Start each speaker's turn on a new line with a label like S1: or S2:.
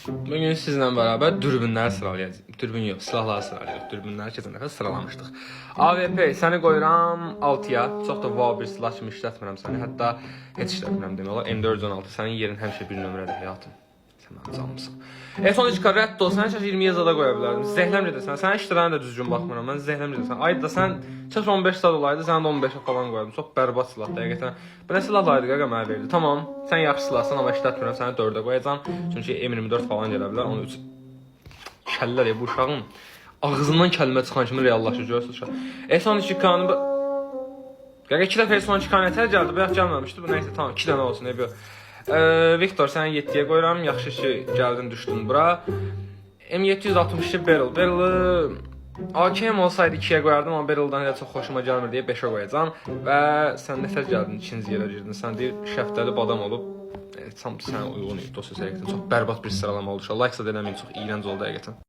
S1: Bugün sizlə bərabər dürbünləri sıralayacağıq. Dürbün yox, silahları sıralayacağıq. Dürbünləri keçən dəfə sıralamışdıq. AWP səni qoyuram 6-ya. Çox da wow bir silah kimi işlətmirəm səni. Hətta heç işlətmirəm demək olar. M416 sənin yerin həmişə bir nömrədə həyatım. Sən mənim canımsın. F13 rədd ol, səni 20 yazada qoya bilərdim. Zəhləmcə desən, sənin işlərinə də düzgün baxmıram. Mən zəhləmcə desən. Ayda sən çox 15 saat olaydı, sənin də 15 falan qoyardım. Çox bərbad silah dəqiqətən. Bu nə silahlardı qaqa mənə verdi. Tamam, sən yaxşı silahsan, amma işlətmirəm, səni 4-ə qoyacağam. Çünki M24 falan gələ bilər. Onu kəllər ya bu uşağın ağzından kəlmə çıxan kimi reallaşır görürsüz uşaq. S12K-nı qaqa 2 dəfə S12K nətər gəldi? Bayaq gəlməmişdi. Bu nəysə tamam 2 dənə olsun, nə bir. Viktor səni 7-yə qoyuram. Yaxşı ki gəldin düşdün bura. M762 Beryl. Beryl AKM olsaydı 2-yə qoyardım, amma Beryl-dan elə çox xoşuma gəlmir deyə 5-ə qoyacağam. Və sən nətər gəldin 2-ci yerə girdin. Sən deyir şəftəli badam olub. Tam sənə uyğun idi dosya həqiqətən. Çox bərbad bir sıralama oldu. Like-sa da eləməyin, çox iyrənc oldu həqiqətən.